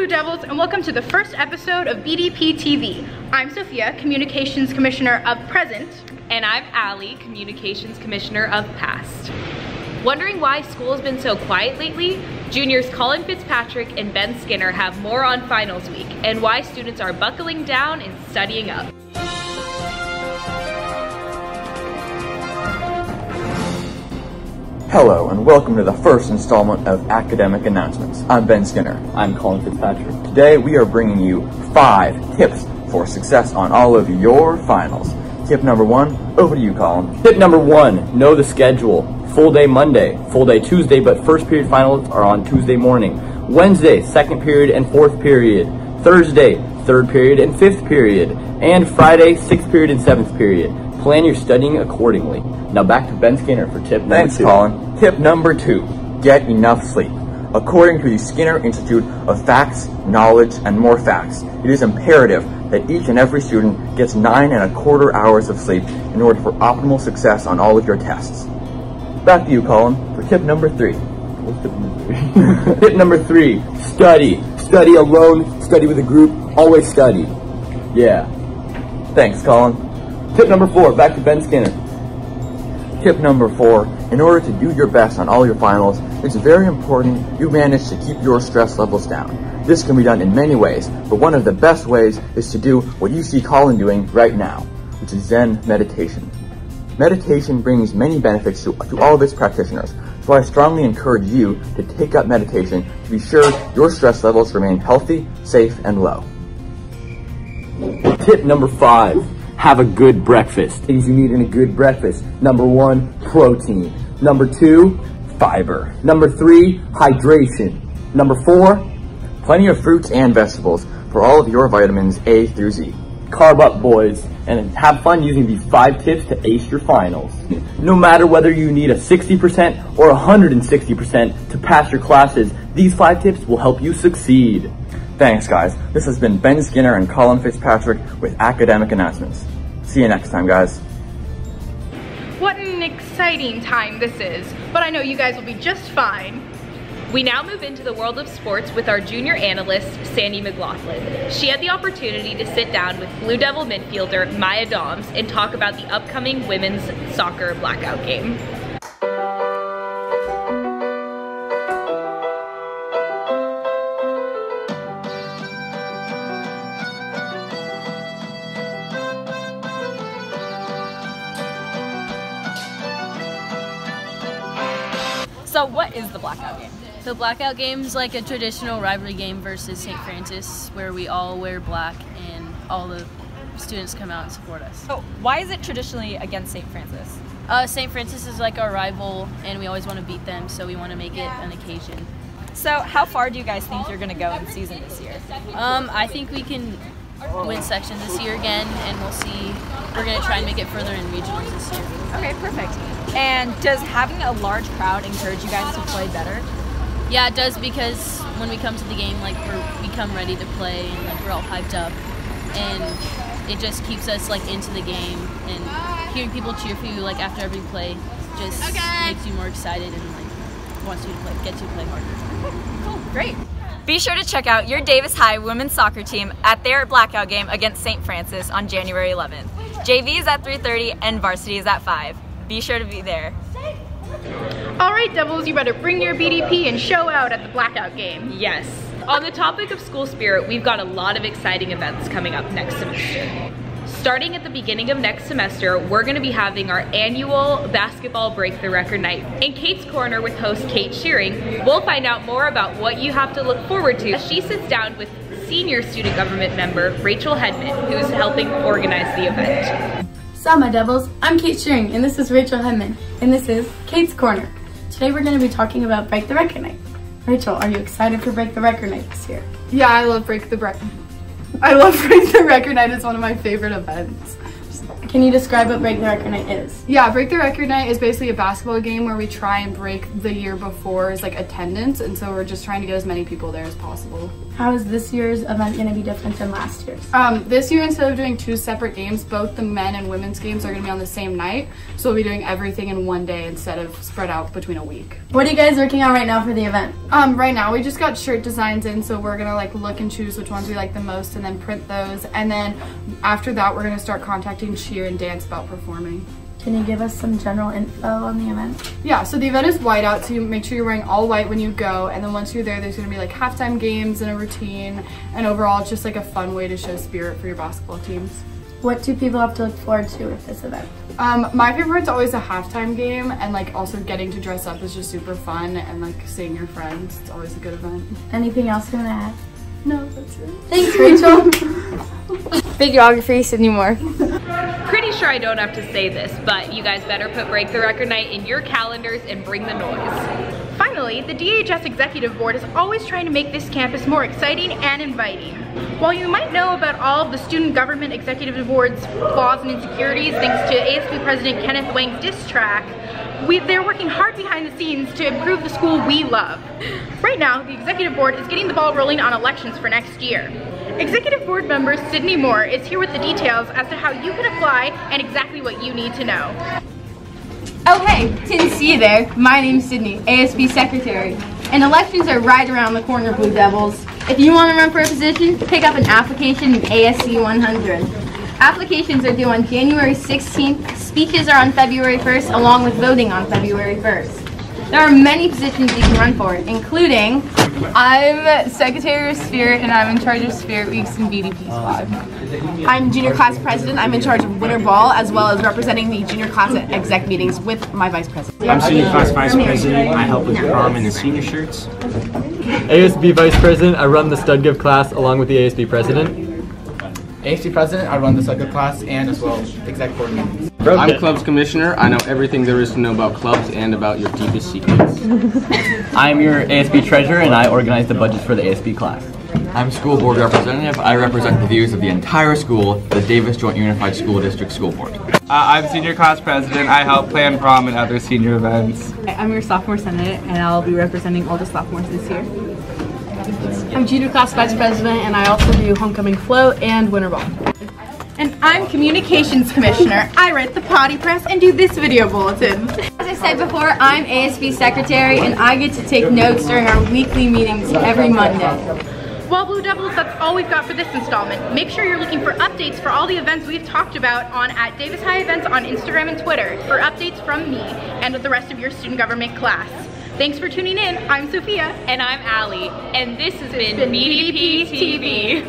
Blue Devils, and welcome to the first episode of Bdptv. I'm Sophia, Communications Commissioner of Present. And I'm Allie, Communications Commissioner of Past. Wondering why school has been so quiet lately? Juniors Colin Fitzpatrick and Ben Skinner have more on finals week, and why students are buckling down and studying up. Hello and welcome to the first installment of Academic Announcements. I'm Ben Skinner. I'm Colin Fitzpatrick. Today we are bringing you 5 tips for success on all of your finals. Tip number 1, over to you, Colin. Tip number 1, know the schedule. Full day Monday, full day Tuesday, but first period finals are on Tuesday morning. Wednesday, second period and fourth period. Thursday, third period and fifth period. And Friday, sixth period and seventh period. Plan your studying accordingly. Now back to Ben Skinner for tip number 2. Thanks, Colin. Tip number 2, get enough sleep. According to the Skinner Institute of Facts, Knowledge, and More Facts, it is imperative that each and every student gets 9¼ hours of sleep in order for optimal success on all of your tests. Back to you, Colin, for tip number 3. What's tip number 3? Tip number 3, study. Study alone, study with a group, always study. Yeah. Thanks, Colin. Tip number 4, back to Ben Skinner. Tip number 4, in order to do your best on all your finals, it's very important you manage to keep your stress levels down. This can be done in many ways, but one of the best ways is to do what you see Colin doing right now, which is Zen meditation. Meditation brings many benefits to all of its practitioners, so I strongly encourage you to take up meditation to be sure your stress levels remain healthy, safe, and low. Tip number 5. Have a good breakfast. Things you need in a good breakfast. Number 1, protein. Number 2, fiber. Number 3, hydration. Number 4, plenty of fruits and vegetables for all of your vitamins A through Z. Carb up, boys, and have fun using these 5 tips to ace your finals. No matter whether you need a 60% or 160% to pass your classes, these 5 tips will help you succeed. Thanks, guys. This has been Ben Skinner and Colin Fitzpatrick with Academic Announcements. See you next time, guys. What an exciting time this is, but I know you guys will be just fine. We now move into the world of sports with our junior analyst, Sandy McLaughlin. She had the opportunity to sit down with Blue Devil midfielder Maya Doms and talk about the upcoming women's soccer blackout game. So what is the blackout game? The blackout game is like a traditional rivalry game versus St. Francis, where we all wear black and all the students come out and support us. Oh, why is it traditionally against St. Francis? St. Francis is like our rival, and we always want to beat them, so we want to make it an occasion. So how far do you guys think you're going to go in season this year? I think we can win section this year again, and we'll see. We're going to try and make it further in regionals this year. Okay, perfect. And does having a large crowd encourage you guys to play better? Yeah, it does, because when we come to the game, like we come ready to play, and like we're all hyped up, and it just keeps us like into the game. And hearing people cheer for you like after every play just makes you more excited and like wants you to play, get you to play harder. Cool, great. Be sure to check out your Davis High women's soccer team at their blackout game against St. Francis on January 11th. JV is at 3:30 and varsity is at 5. Be sure to be there. All right, Devils, you better bring your BDP and show out at the blackout game. Yes. On the topic of school spirit, we've got a lot of exciting events coming up next semester. Starting at the beginning of next semester, we're going to be having our annual Basketball Break the Record Night. In Kate's Corner with host Kate Shearing, we'll find out more about what you have to look forward to as she sits down with senior student government member Rachel Hedman, who's helping organize the event. So my Devils, I'm Kate Shearing and this is Rachel Hedman and this is Kate's Corner. Today we're going to be talking about Break the Record Night. Rachel, are you excited for Break the Record Night this year? Yeah, I love Break the Record Night. It's one of my favorite events. I Can you describe what Break the Record Night is? Yeah, Break the Record Night is basically a basketball game where we try and break the year before's like attendance, and so we're just trying to get as many people there as possible. How is this year's event going to be different than last year's? This year, instead of doing 2 separate games, both the men and women's games are going to be on the same night, so we'll be doing everything in one day instead of spread out between a week. What are you guys working on right now for the event? Right now we just got shirt designs in, so we're gonna like look and choose which ones we like the most and then print those, and then after that we're gonna start contacting cheer and dance about performing. Can you give us some general info on the event? Yeah, so the event is white out, so you make sure you're wearing all white when you go, and then once you're there, there's gonna be like halftime games and a routine, and overall it's just like a fun way to show spirit for your basketball teams. What do people have to look forward to with this event? My favorite's always a halftime game, and like also getting to dress up is just super fun, and like seeing your friends. It's always a good event. Anything else you want to add? No, that's it. Thanks, Rachel. Videography, Sydney Moore. Pretty sure I don't have to say this, but you guys better put Break the Record Night in your calendars and bring the noise. Finally, the DHS Executive Board is always trying to make this campus more exciting and inviting. While you might know about all of the Student Government Executive Board's flaws and insecurities thanks to ASB President Kenneth Wang's diss track, they're working hard behind the scenes to improve the school we love. Right now, the Executive Board is getting the ball rolling on elections for next year. Executive Board member Sydney Moore is here with the details as to how you can apply and exactly what you need to know. Oh hey, didn't see you there. My name's Sydney, ASB Secretary. And elections are right around the corner, Blue Devils. If you want to run for a position, pick up an application in ASC 100. Applications are due on January 16th, speeches are on February 1st, along with voting on February 1st. There are many positions you can run for, including... I'm Secretary of Spirit, and I'm in charge of Spirit Weeks and BDP Squad. I'm Junior Class President. I'm in charge of Winter Ball, as well as representing the junior class at exec meetings with my Vice President. I'm Senior Class Vice President. I help with prom and the senior shirts. ASB Vice President, I run the Stud Give class along with the ASB President. ASB President, I run the Stud Give class and as well exec board meetings. I'm Clubs Commissioner. I know everything there is to know about clubs and about your deepest secrets. I'm your ASB Treasurer and I organize the budgets for the ASB class. I'm School Board Representative. I represent the views of the entire school, the Davis Joint Unified School District School Board. I'm Senior Class President. I help plan prom and other senior events. I'm your Sophomore Senate, and I'll be representing all the sophomores this year. I'm Junior Class Vice President, and I also do Homecoming Float and Winter Ball. And I'm Communications Commissioner. I write the potty press and do this video bulletin. As I said before, I'm ASB Secretary, and I get to take notes during our weekly meetings every Monday. Well, Blue Devils, that's all we've got for this installment. Make sure you're looking for updates for all the events we've talked about on @DavisHighEvents on Instagram and Twitter for updates from me and the rest of your student government class. Thanks for tuning in. I'm Sophia. And I'm Allie. And this has been BDP TV.